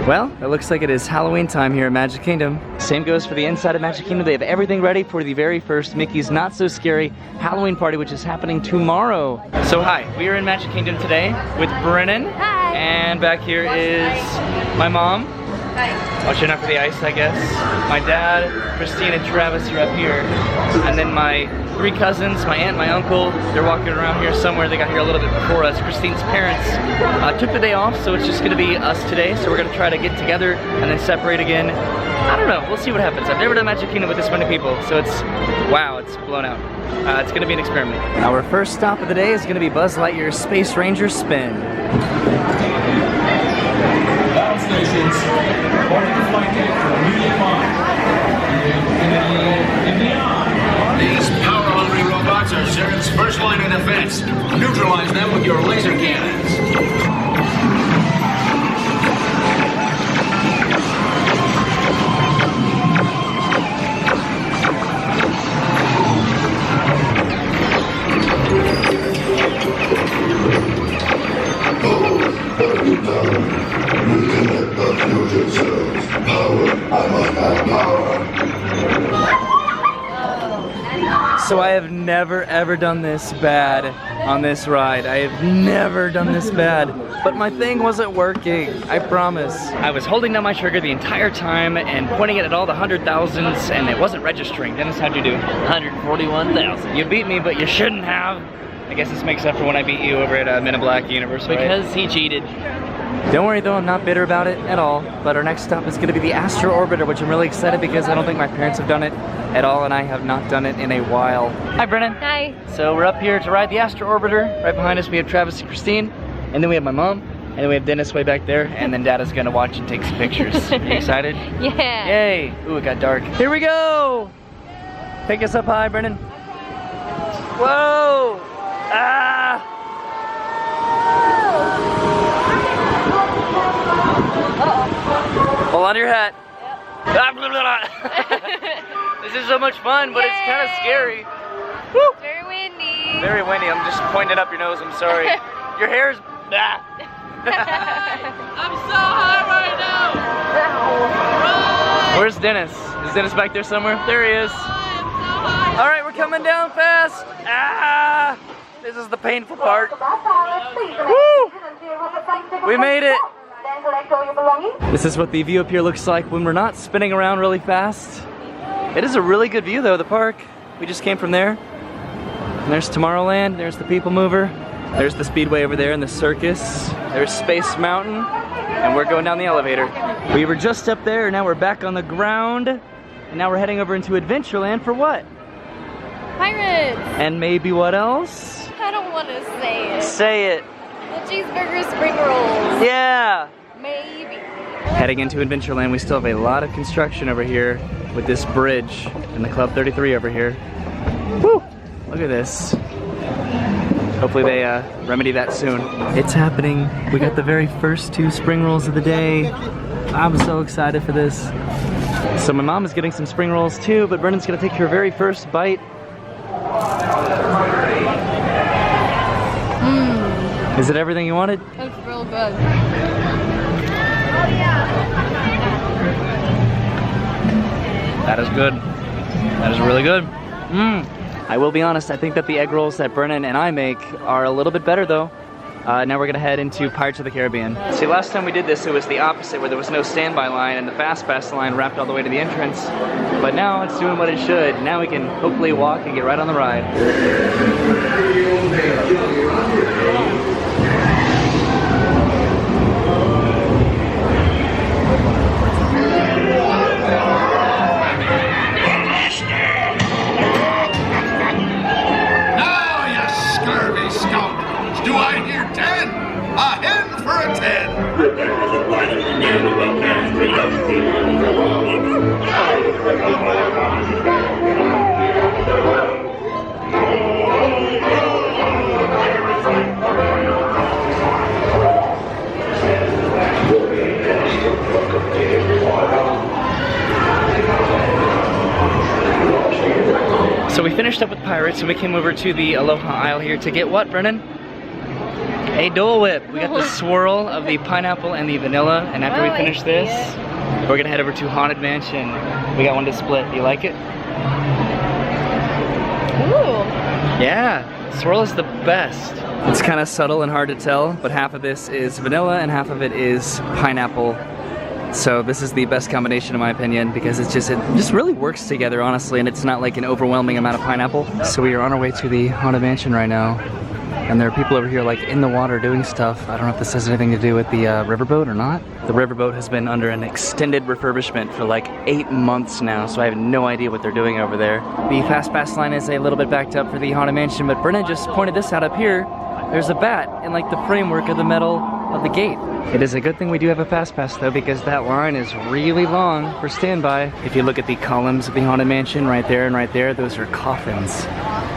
Well, it looks like it is Halloween time here at Magic Kingdom. Same goes for the inside of Magic Kingdom. They have everything ready for the very first Mickey's Not So Scary Halloween party, which is happening tomorrow. So hi, we are in Magic Kingdom today with Brennan. Hi. And back here is my mom. Hi. Watching out for the ice, I guess. My dad, Christine, and Travis are up here. And then my 3 cousins, my aunt, my uncle, they're walking around here somewhere. They got here a little bit before us. Christine's parents took the day off, so it's just gonna be us today. So we're gonna try to get together and then separate again. I don't know, we'll see what happens. I've never done Magic Kingdom with this many people, so it's, wow, it's blown out. It's gonna be an experiment. Our first stop of the day is gonna be Buzz Lightyear's Space Ranger Spin. Battle stations, boarding the flight deck for immediate flight. And beyond. These power-hungry robots are Zerg's first line of defense. Neutralize them with your laser cannons. So I have never ever done this bad on this ride. I have never done this bad. But my thing wasn't working, I promise. I was holding down my trigger the entire time and pointing it at all the 100,000s and it wasn't registering. Dennis, how'd you do? 141,000. You beat me, but you shouldn't have. I guess this makes up for when I beat you over at Men in Black Universe, right? Because he cheated. Don't worry though, I'm not bitter about it at all. But our next stop is gonna be the Astro Orbiter, which I'm really excited because I don't think my parents have done it at all, and I have not done it in a while. Hi, Brennan. Hi. So we're up here to ride the Astro Orbiter. Right behind us we have Travis and Christine, and then we have my mom, and then we have Dennis way back there, and then Dad is gonna watch and take some pictures. Are you excited? Yeah. Yay! Ooh, it got dark. Here we go! Take us up high, Brennan. Whoa! Ah! Hold on to your hat. Yep. This is so much fun, but it's kind of scary. Woo. Very windy. Very windy. I'm just pointing up your nose. I'm sorry. Your hair's. Ah. I'm so high right now. Where's Dennis? Is Dennis back there somewhere? There he is. All right, we're coming down fast. Ah! This is the painful part. Woo! We made it. This is what the view up here looks like when we're not spinning around really fast. It is a really good view though, the park. We just came from there. And there's Tomorrowland, there's the Peoplemover, there's the Speedway over there and the circus. There's Space Mountain, and we're going down the elevator. We were just up there, now we're back on the ground. And now we're heading over into Adventureland for what? Pirates. And maybe what else? I don't want to say it. Say it. The cheeseburger spring rolls. Yeah. Maybe. Heading into Adventureland, we still have a lot of construction over here with this bridge and the Club 33 over here. Woo! Look at this. Hopefully they remedy that soon. It's happening. We got the very first 2 spring rolls of the day. I'm so excited for this. So my mom is getting some spring rolls too, but Brennan's gonna take her very first bite. Is it everything you wanted? That's real good. That is good. That is really good. I will be honest, I think that the egg rolls that Brennan and I make are a little bit better though. Now we're gonna head into Pirates of the Caribbean. See, last time we did this, it was the opposite, where there was no standby line and the fast pass line wrapped all the way to the entrance. But now it's doing what it should. Now we can hopefully walk and get right on the ride. Do I hear 10? A hen for a 10! So we finished up with Pirates and we came over to the Aloha Isle here to get what, Brennan? A Dole Whip. We got the swirl of the pineapple and the vanilla, and after we finish this, we're gonna head over to Haunted Mansion. We got one to split. Do you like it? Ooh. Yeah, swirl is the best. It's kind of subtle and hard to tell, but half of this is vanilla and half of it is pineapple. So this is the best combination in my opinion because it just really works together honestly, and it's not like an overwhelming amount of pineapple. So we are on our way to the Haunted Mansion right now. And there are people over here like in the water doing stuff. I don't know if this has anything to do with the riverboat or not. The riverboat has been under an extended refurbishment for like 8 months now, so I have no idea what they're doing over there. The fast pass line is a little bit backed up for the Haunted Mansion, but Brennan just pointed this out up here. There's a bat in like the framework of the metal of the gate. It is a good thing we do have a fast pass though, because that line is really long for standby. If you look at the columns of the Haunted Mansion right there and right there, those are coffins.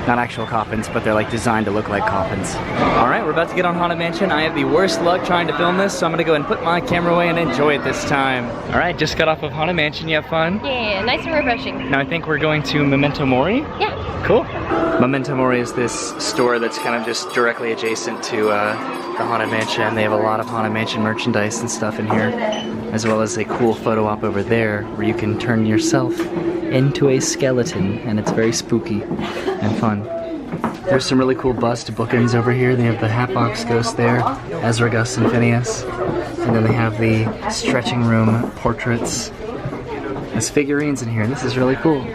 Not actual coffins, but they're like designed to look like coffins. All right, we're about to get on Haunted Mansion. I have the worst luck trying to film this, so I'm gonna go and put my camera away and enjoy it this time. All right, just got off of Haunted Mansion. You have fun? Yeah, nice and refreshing. Now I think we're going to Memento Mori? Yeah. Cool. Memento Mori is this store that's kind of just directly adjacent to the Haunted Mansion. They have a lot of Haunted Mansion merchandise and stuff in here, as well as a cool photo op over there where you can turn yourself into a skeleton, and it's very spooky and fun. There's some really cool bust bookends over here. They have the Hatbox Ghost there, Ezra, Gus, and Phineas. And then they have the stretching room portraits. There's figurines in here, and this is really cool.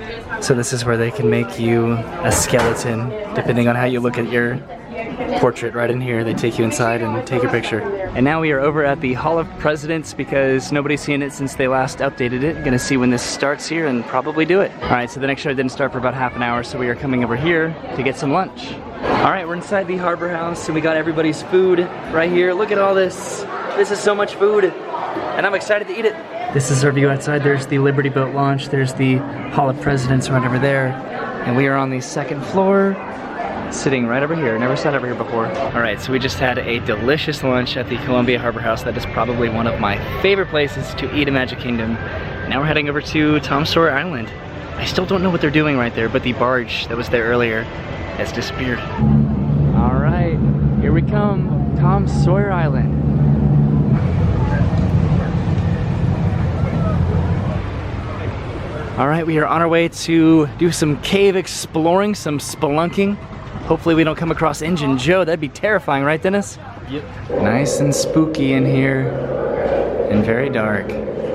So this is where they can make you a skeleton, depending on how you look at your portrait right in here. They take you inside and take a picture. And now we are over at the Hall of Presidents because nobody's seen it since they last updated it. Gonna see when this starts here and probably do it. All right, so the next show didn't start for about half an hour, so we are coming over here to get some lunch. All right, we're inside the Harbor House and we got everybody's food right here. Look at all this. This is so much food and I'm excited to eat it. This is our view outside. There's the Liberty Boat launch. There's the Hall of Presidents right over there. And we are on the second floor, sitting right over here. Never sat over here before. All right, so we just had a delicious lunch at the Columbia Harbor House. That is probably one of my favorite places to eat in Magic Kingdom. Now we're heading over to Tom Sawyer Island. I still don't know what they're doing right there, but the barge that was there earlier has disappeared. All right, here we come, Tom Sawyer Island. All right, we are on our way to do some cave exploring, some spelunking. Hopefully we don't come across Injun Joe. That'd be terrifying, right, Dennis? Yep. Nice and spooky in here and very dark.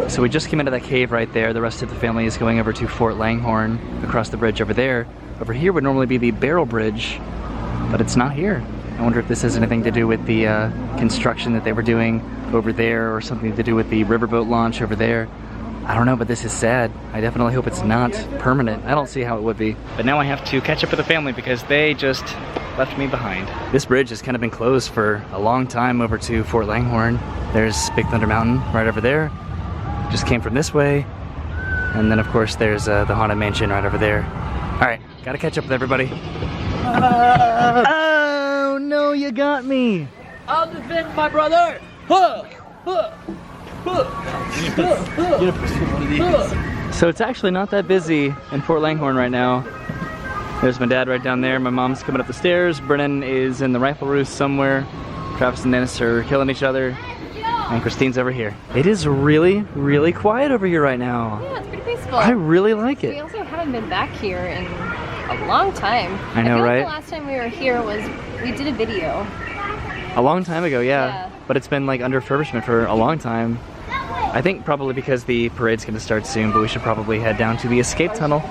So we just came into that cave right there. The rest of the family is going over to Fort Langhorne across the bridge over there. Over here would normally be the Barrel Bridge, but it's not here. I wonder if this has anything to do with the construction that they were doing over there or something to do with the riverboat launch over there. I don't know, but this is sad. I definitely hope it's not permanent. I don't see how it would be. But now I have to catch up with the family because they just left me behind. This bridge has kind of been closed for a long time over to Fort Langhorne. There's Big Thunder Mountain right over there. Just came from this way. And then of course there's the Haunted Mansion right over there. All right, gotta catch up with everybody. Oh no, you got me. I'll defend my brother. Huh. Huh. So it's actually not that busy in Fort Langhorne right now. There's my dad right down there. My mom's coming up the stairs. Brennan is in the rifle roost somewhere. Travis and Dennis are killing each other. And Christine's over here. It is really, really quiet over here right now. Yeah, it's pretty peaceful. I really like We it. also haven't been back here in a long time. I know, feel right? Like the last time we were here was, we did a video. A long time ago, yeah. Yeah. But it's been like under refurbishment for a long time. I think probably because the parade's gonna start soon, but we should probably head down to the escape tunnel.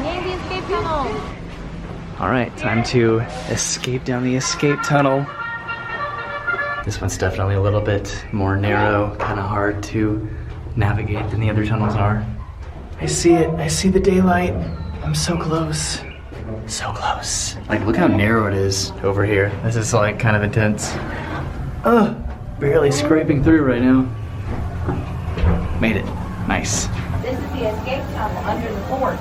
Yay, the escape tunnel. All right, time to escape down the escape tunnel. This one's definitely a little bit more narrow, kind of hard to navigate than the other tunnels are. I see it, I see the daylight. I'm so close, so close. Like, look how narrow it is over here. This is like kind of intense. Ugh, barely scraping through right now. Made it, nice. This is the escape tunnel under the fort.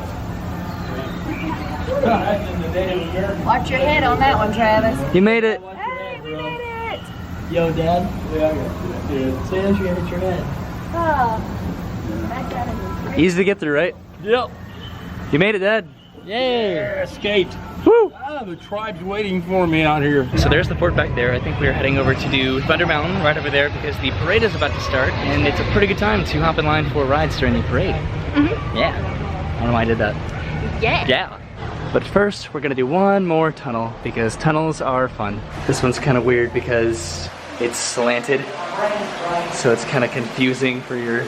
Watch your head on that one, Travis. You made it. Hey, we made it! Yo, Dad. Say that you're gonna hit your head. Oh, that's out of the Easy to get through, right? Yep. You made it, Dad. Yay! Escaped. Woo! Ah, the tribe's waiting for me out here. So there's the fort back there. I think we're heading over to do Thunder Mountain right over there because the parade is about to start and it's a pretty good time to hop in line for rides during the parade. Yeah. I don't know why I did that. Yeah. Yeah. But first, we're gonna do one more tunnel because tunnels are fun. This one's kind of weird because it's slanted, so it's kind of confusing for your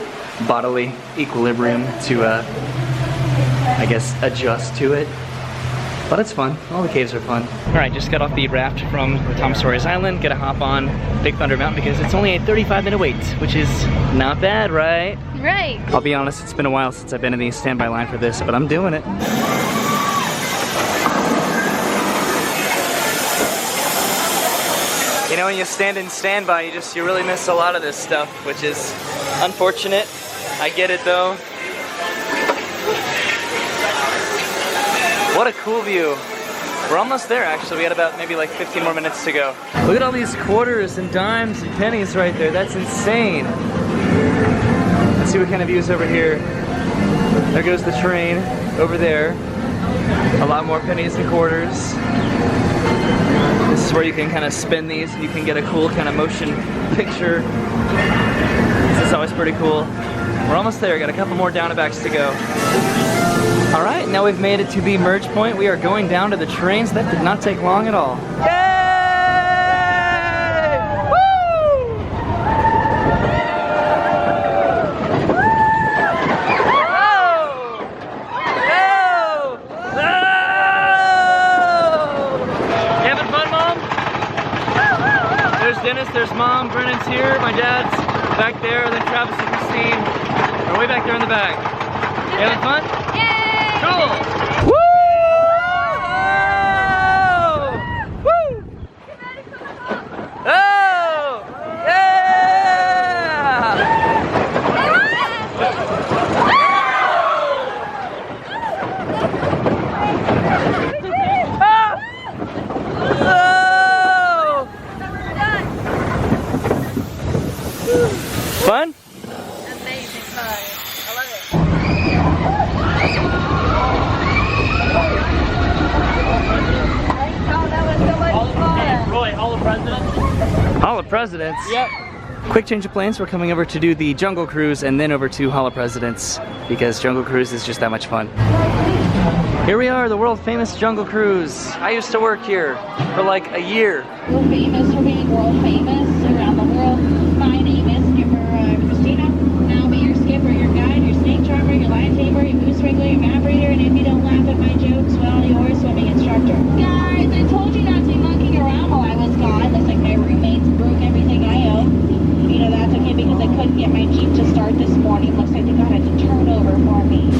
bodily equilibrium to, I guess, adjust to it. But it's fun. All the caves are fun. All right, just got off the raft from Tom Sawyer's Island. Gonna hop on Big Thunder Mountain because it's only a 35-minute wait, which is not bad, right? Right. I'll be honest, it's been a while since I've been in the standby line for this, but I'm doing it. You know, when you stand in standby, you really miss a lot of this stuff, which is unfortunate. I get it though. What a cool view. We're almost there actually. We got about maybe like 15 more minutes to go. Look at all these quarters and dimes and pennies right there. That's insane. Let's see what kind of views over here. There goes the train over there. A lot more pennies and quarters. This is where you can kind of spin these and you can get a cool kind of motion picture. This is always pretty cool. We're almost there, got a couple more down and backs to go. All right, now we've made it to the merge point. We are going down to the trains. That did not take long at all. Yay! Woo! You having fun, Mom? There's Dennis, there's Mom, Brennan's here, my dad's back there, then Travis and Christine are way back there in the back. You having fun? Cool! Woo! Woo! Oh! Yeah! Ah! Oh! Fun? Amazing fun. I love it. Oh, that was so much fun. Roy, Hall of Presidents? Hall of Presidents? Yep. Quick change of plans. We're coming over to do the Jungle Cruise and then over to Hall of Presidents because Jungle Cruise is just that much fun. Here we are, the world famous Jungle Cruise. I used to work here for like a year. We're famous for being world famous around the world. My name is Skipper Christina, and I'll be your skipper, your guide, your snake charmer, your lion tamer, your moose wrangler, your map reader, and if you don't laugh at my jokes, well, your swimming instructor. Guys, I told you not to be monkeying around while I was gone. Looks like my roommates broke everything I own. You know, that's okay because I couldn't get my Jeep to start this morning. Looks like they got it to turn over for me.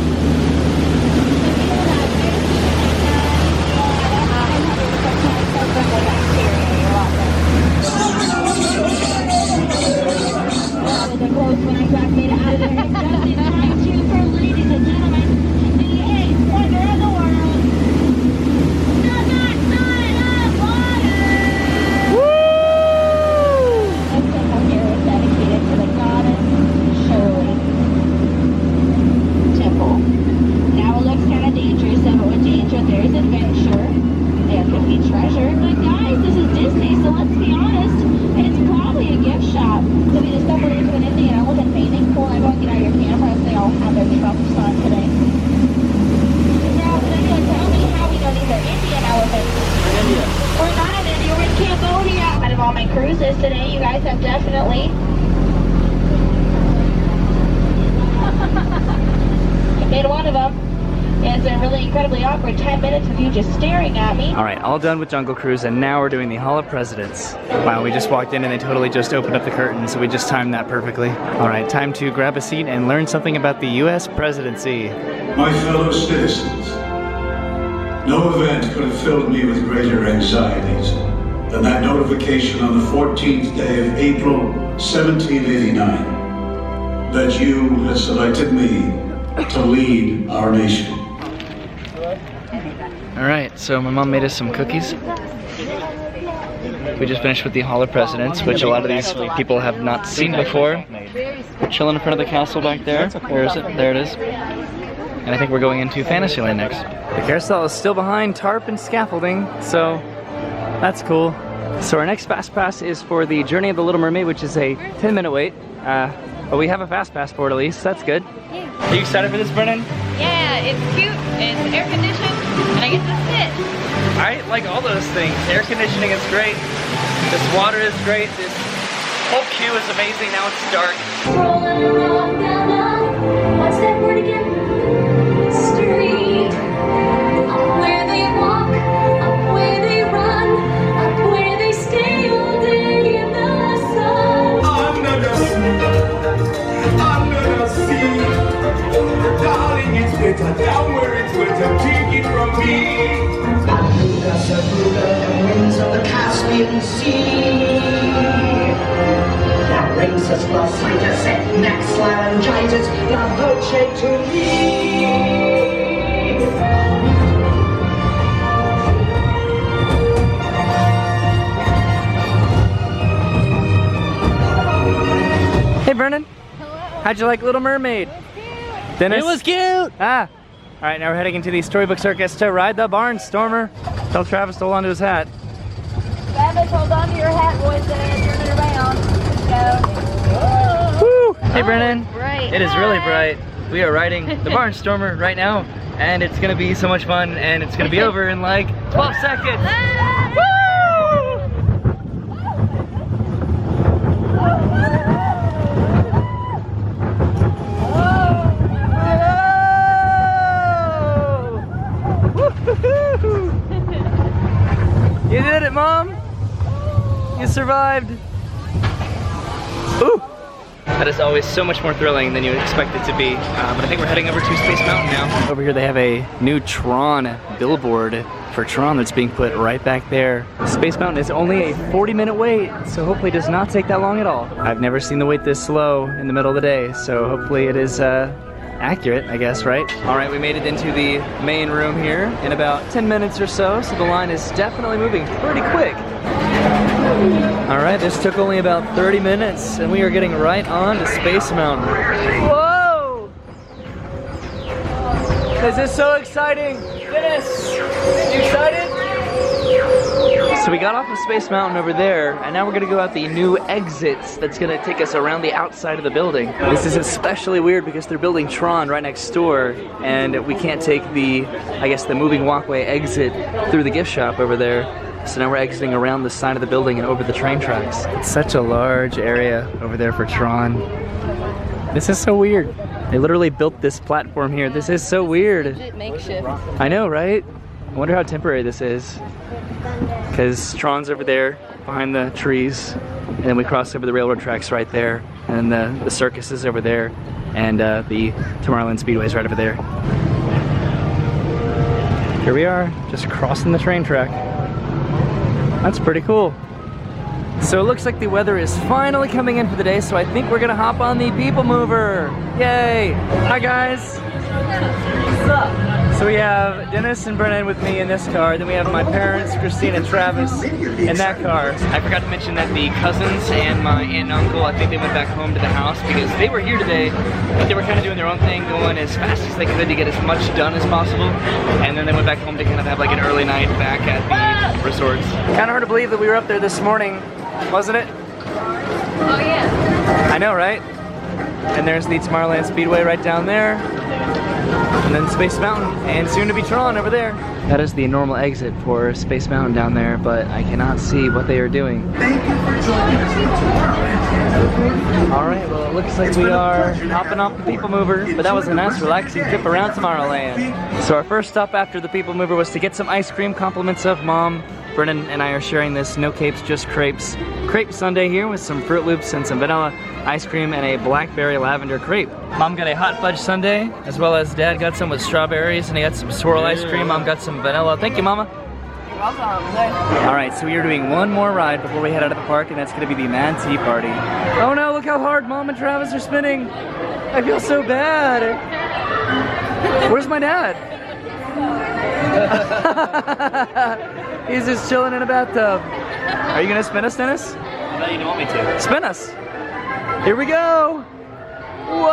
Cruises today, you guys have definitely made one of them. It's a really incredibly awkward 10 minutes of you just staring at me. All right, all done with Jungle Cruise, and now we're doing the Hall of Presidents. Wow, we just walked in and they totally just opened up the curtain, so we just timed that perfectly. All right, time to grab a seat and learn something about the U.S. presidency. My fellow citizens, no event could have filled me with greater anxieties than that notification on the 14th day of April 1789 that you had selected me to lead our nation. All right, so my mom made us some cookies. We just finished with the Hall of Presidents, which a lot of these people have not seen before. We're chilling in front of the castle back there. Where is it? There it is. and I think we're going into Fantasyland next. The carousel is still behind tarp and scaffolding, so that's cool. So our next fast pass is for the Journey of the Little Mermaid, which is a 10-minute wait. But we have a fast pass for it at least, so that's good. Yeah. Are you excited for this, Brennan? Yeah, it's cute, it's air conditioned, and I get to sit. I like all those things. Air conditioning is great. This water is great. This whole queue is amazing. Now it's dark. Rolling along down what's that word again? Street. Up where they walk, up where they run, up where they stay all day in the sun. Under the sea, darling, it's winter, down where it's winter, take it from me. Saluda, saluda, the winds of the Caspian Sea. That brings us glossitis, next laryngitis, la voce to me. Hey, Brennan. Hello. How'd you like Little Mermaid? Dennis? It was cute! Ah! Alright, now we're heading into the Storybook Circus to ride the Barnstormer. Tell Travis to hold on to his hat. Travis, hold on to your hat, boys, and turn it around. Let's go. Woo! Hey, Brennan. Bright. It is really bright. We are riding the Barnstormer right now, and it's gonna be so much fun, and it's gonna be over in like 12 seconds. Woo! You did it, Mom! You survived! Ooh! That is always so much more thrilling than you would expect it to be. But I think we're heading over to Space Mountain now. Over here they have a new Tron billboard for Tron that's being put right back there. Space Mountain is only a 40-minute wait, so hopefully it does not take that long at all. I've never seen the wait this slow in the middle of the day, so hopefully it is accurate, I guess, right? All right, we made it into the main room here in about 10 minutes or so, so the line is definitely moving pretty quick. All right, this took only about 30 minutes, and we are getting right on to Space Mountain. Whoa! This is so exciting! Dennis, you excited? So we got off of Space Mountain over there, and now we're gonna go out the new exits that's gonna take us around the outside of the building. This is especially weird because they're building Tron right next door, and we can't take the, I guess, the moving walkway exit through the gift shop over there. So now we're exiting around the side of the building and over the train tracks. It's such a large area over there for Tron. This is so weird. They literally built this platform here. This is so weird. Legit makeshift. I know, right? I wonder how temporary this is. Because Tron's over there behind the trees, and then we cross over the railroad tracks right there, and the circus is over there, and the Tomorrowland Speedway is right over there. Here we are, just crossing the train track. That's pretty cool. So it looks like the weather is finally coming in for the day, so I think we're gonna hop on the Peoplemover. Yay! Hi guys! What's up? So we have Dennis and Brennan with me in this car, then we have my parents, Christine and Travis, in that car. I forgot to mention that the cousins and my aunt and uncle, I think they went back home to the house because they were here today, but they were kind of doing their own thing, going as fast as they could to get as much done as possible, and then they went back home to kind of have like an early night back at the resorts. Kind of hard to believe that we were up there this morning, wasn't it? Oh yeah. I know, right? And there's the Tomorrowland Speedway right down there. And then Space Mountain, and soon to be Tron over there. That is the normal exit for Space Mountain down there, but I cannot see what they are doing. Thank you for joining us for Tomorrowland. All right, well, it looks like we are hopping off the Peoplemover, but that was a nice relaxing trip around Tomorrowland. So our first stop after the Peoplemover was to get some ice cream, compliments of Mom. Brennan and I are sharing this no capes, just crepes crepe sundae here with some Fruit Loops and some vanilla ice cream and a blackberry lavender crepe. Mom got a hot fudge sundae, as well as Dad got some with strawberries, and he got some swirl ice cream. Mom got some vanilla. Thank you, Mama. All right, so we are doing one more ride before we head out of the park, and that's gonna be the Mad Tea Party. Oh no, look how hard Mom and Travis are spinning. I feel so bad. Where's my dad? He's just chilling in a bathtub. Are you gonna spin us, Dennis? No, you don't want me to. Spin us. Here we go. Whoa!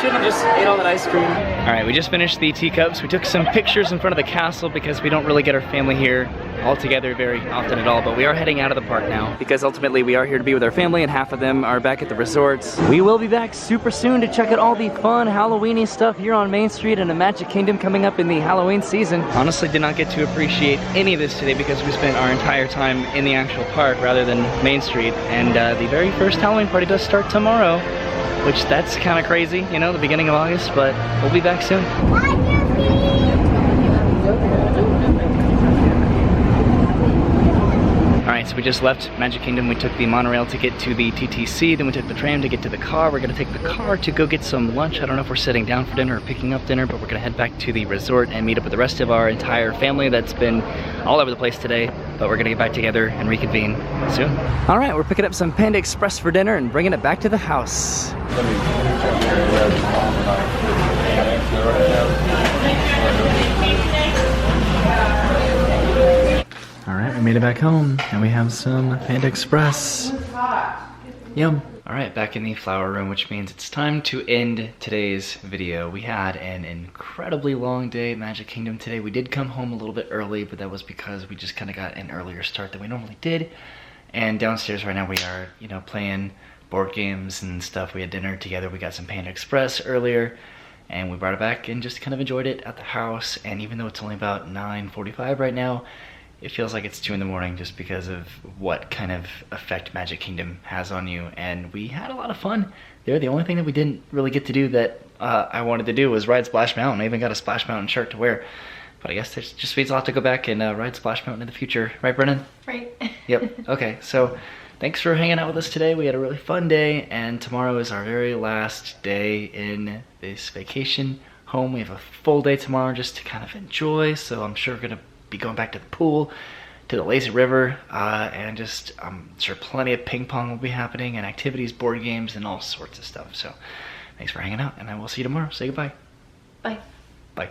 should have just ate all that ice cream. All right, we just finished the Teacups. We took some pictures in front of the castle because we don't really get our family here all together very often at all, but we are heading out of the park now because ultimately we are here to be with our family and half of them are back at the resorts. We will be back super soon to check out all the fun Halloweeny stuff here on Main Street and the Magic Kingdom coming up in the Halloween season. Honestly, did not get to appreciate any of this today because we spent our entire time in the actual park rather than Main Street, and the very first Halloween party does start tomorrow, which that's kind of crazy, you know, the beginning of August, but we'll be back soon. Alright, so we just left Magic Kingdom. We took the monorail to get to the TTC, then we took the tram to get to the car. We're gonna take the car to go get some lunch. I don't know if we're sitting down for dinner or picking up dinner, but we're gonna head back to the resort and meet up with the rest of our entire family that's been all over the place today, but we're gonna get back together and reconvene soon. Alright, we're picking up some Panda Express for dinner and bringing it back to the house. Alright, we made it back home and we have some Panda Express. Yum. Alright, back in the flower room, which means it's time to end today's video. We had an incredibly long day at Magic Kingdom today. We did come home a little bit early, but that was because we just kind of got an earlier start than we normally did. And downstairs right now we are, you know, playing board games and stuff. We had dinner together. We got some Panda Express earlier and we brought it back and just kind of enjoyed it at the house. And even though it's only about 9:45 right now, it feels like it's 2 in the morning just because of what kind of effect Magic Kingdom has on you. And we had a lot of fun there. The only thing that we didn't really get to do that I wanted to do was ride Splash Mountain. I even got a Splash Mountain shirt to wear. But I guess there's just means I'll have to go back and ride Splash Mountain in the future. Right, Brennan? Right. Yep. Okay, so thanks for hanging out with us today. We had a really fun day, and tomorrow is our very last day in this vacation home. We have a full day tomorrow just to kind of enjoy, so I'm sure we're gonna be going back to the pool, to the lazy river, and just I'm sure plenty of ping pong will be happening and activities, board games, and all sorts of stuff. So thanks for hanging out, and I will see you tomorrow. Say goodbye. Bye. Bye.